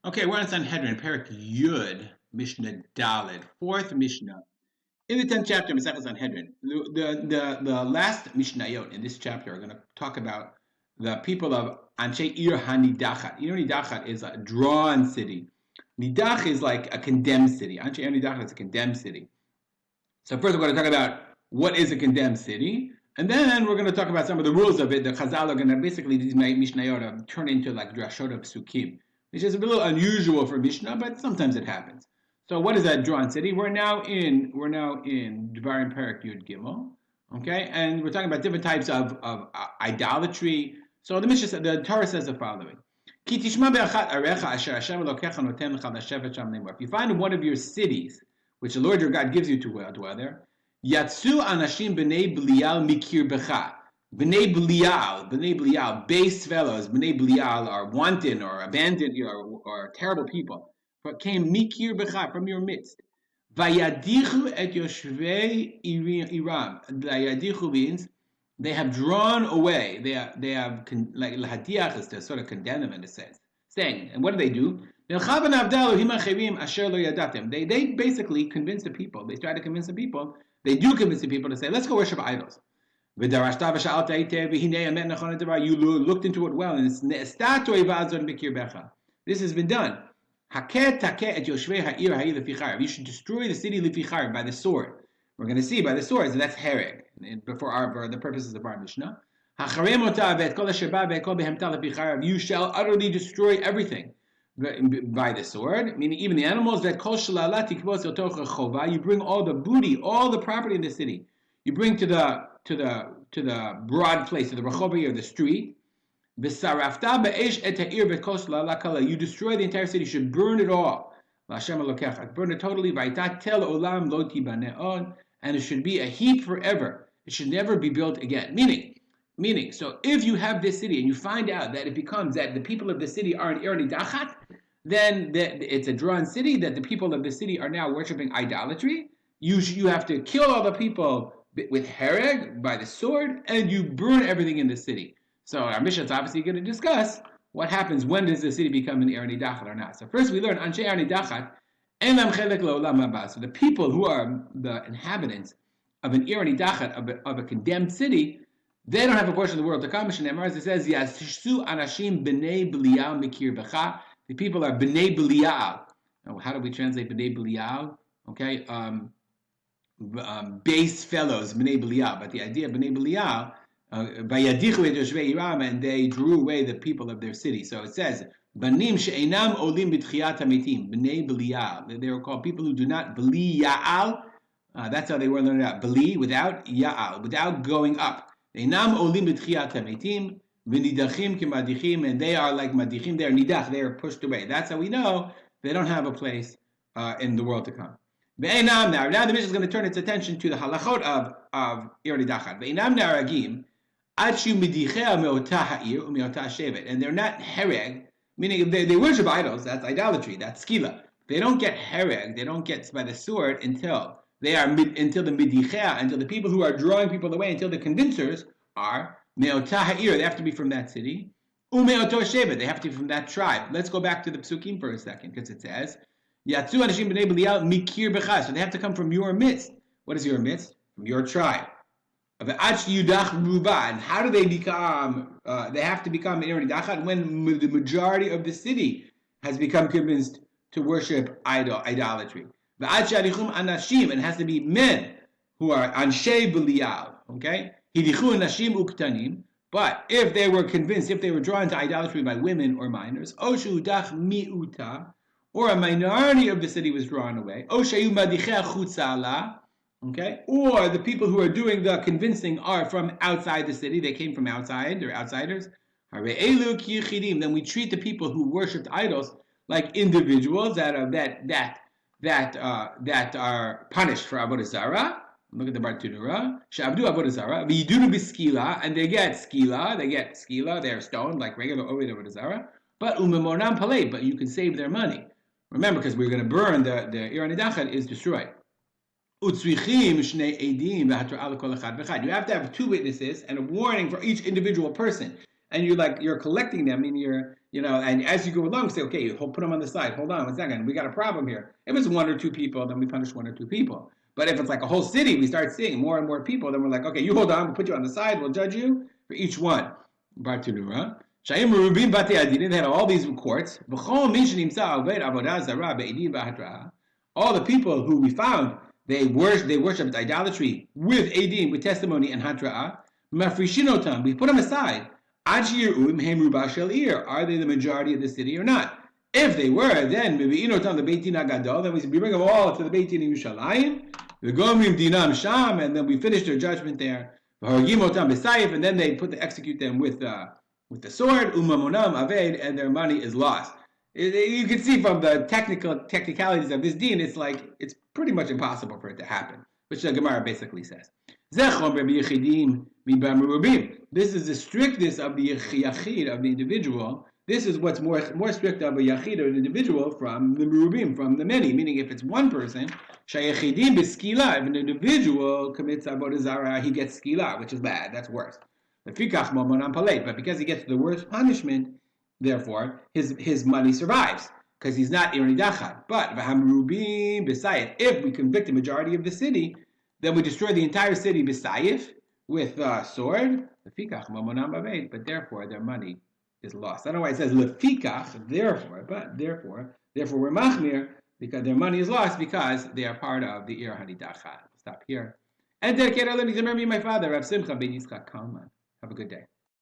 Okay, we're on Sanhedrin, Perik Yud, Mishnah Daled, fourth Mishnah. In the 10th chapter, Masechah Sanhedrin, the last Mishnayot in this chapter are going to talk about the people of Anshe Ir Hanidachat. Nidachat is a drawn city. Nidach is like a condemned city. Anshe Ir Nidachat is a condemned city. So first we're going to talk about what is a condemned city, and then we're going to talk about some of the rules of it. The Chazal are going to basically, these Mishnayot turn into like drashot of Sukkim, which is a little unusual for Mishnah, but sometimes it happens. So what is that drawn city? We're now in Dvarim Perek Yud Gimel, okay, and we're talking about different types of idolatry. So the Torah says the following: If you find in one of your cities, which the Lord your God gives you to dwell there, Yatsu anashim b'nei Belial mikir becha. B'nei Belial, base fellows, b'nei Belial are wanton or abandoned or terrible people. But came mikir becha, from your midst. Vayadichu et yoshvei Iram. Vayadichu means they have drawn away. They have like lahatiach is to sort of condemn them in a sense. Saying, and what do? They basically convince the people. They try to convince the people. They do convince the people to say, let's go worship idols. You looked into it well, and this has been done. You should destroy the city by the sword. We're going to see by the sword, so that's hereg, for the purposes of our Mishnah. You shall utterly destroy everything by the sword, meaning even the animals. You bring all the booty, all the property in the city. You bring to the broad place, to the rechova, or the street. You destroy the entire city. You should burn it all. Burn it totally. And it should be a heap forever. It should never be built again. Meaning, so if you have this city and you find out that it becomes that the people of the city are in Hanidachat, then it's a drawn city, that the people of the city are now worshiping idolatry. You have to kill all the people with hereg, by the sword, and you burn everything in the city. So our Mishnah is obviously going to discuss what happens when does the city become an Hanidachat or not. So first we learn Anshe Hanidachat enam chelek leolam haba. So the people who are the inhabitants of an Hanidachat, of a condemned city, they don't have a portion of the world to come. Mishnah it says, Yashishu anashim b'nei Belial mikir becha. The people are b'nei Belial. Now, how do we translate b'nei Belial? Okay, base fellows, b'nei Belial. But the idea of b'nei Belial, vayadichu et yoshvei Iram, and they drew away the people of their city. So it says, banim she'enam olim b'tchiyat hametim, b'nei Belial. They were called people who do not Belial. That's how they were learned out. Beli, without Ya'al, without going up. Einam olim b'tchiyat hametim v'nidachim k'madichim, and they are like madichim. They are nidach. They are pushed away. That's how we know they don't have a place in the world to come. Ve'einam now the Mishnah is going to turn its attention to the halachot of Hanidachat. Ve'einam naragim adshu midichea me'otah ha'ir u'me'otah shevet, and they're not hereg, meaning they worship idols. That's idolatry. That's skila. They don't get hereg. They don't get by the sword until the midichea, until the people who are drawing people away, until the convincers are me'otah ha'ir. They have to be from that city. U'me'otoh shevet. They have to be from that tribe. Let's go back to the psukim for a second, because it says Yatsu anashim b'nei Belial mikir becha. So they have to come from your midst. What is your midst? From your tribe. And how do they become? They have to become Hanidachat when the majority of the city has become convinced to worship idolatry. Anashim, it has to be men who are Anshe Belial. Okay? Hidichu anashim uktanim. But if they were convinced, if they were drawn to idolatry by women or minors, Oshu dach miuta, or a minority of the city was drawn away, Oshayu madicheh chutzala. Okay, or the people who are doing the convincing are from outside the city; they came from outside; they're outsiders. Then we treat the people who worshipped idols like individuals that are punished for avodah zarah. Look at the Bartunura. Shavdu avodah zarah. V'yidunu b'skila, and they get skila. They're stoned like regular avodah zarah. But umemonam palei. But you can save their money. Remember, because we're going to burn the Hanidachat is destroyed. You have to have two witnesses and a warning for each individual person, and you're collecting them, and and as you go along, say, okay, put them on the side. Hold on 1 second. We got a problem here. If it's 1 or 2 people, then we punish 1 or 2 people. But if it's like a whole city, we start seeing more and more people, then we're like, okay, you hold on, we'll put you on the side, we'll judge you for each one. Bartanura. Shayim Rubin Bati Adin, they had all these courts. All the people who we found, they worshipped idolatry with Adin, with testimony and Hatra'ah. Mafrishinotam, we put them aside. Are they the majority of the city or not? If they were, then Mevi'inotam the Beit Din Agadol, then we bring them all to the Beit Din Yerushalayim. The Gomrim Dinam Sham, and then we finish their judgment there. And then they execute them with the sword, umamonam aved, and their money is lost. You can see from the technicalities of this deen, it's pretty much impossible for it to happen, which the Gemara basically says. This is the strictness of the yachid, of the individual. This is what's more strict of a yachid, or an individual, from the merubim, from the many. Meaning, if it's one person, shayachidim b'skila, if an individual commits avodah zarah, he gets skila, which is bad. That's worse. But because he gets the worst punishment, therefore his money survives because he's not Hanidachat. But if we convict the majority of the city, then we destroy the entire city b'sayif with a sword. But therefore their money is lost. I don't know why it says lefikach, therefore we're machmir because their money is lost because they are part of the Ir Hanidachat. Stop here. And dedicate our learning to memory of my father, Rav Simcha ben Yitzchak Kalman. Have a good day.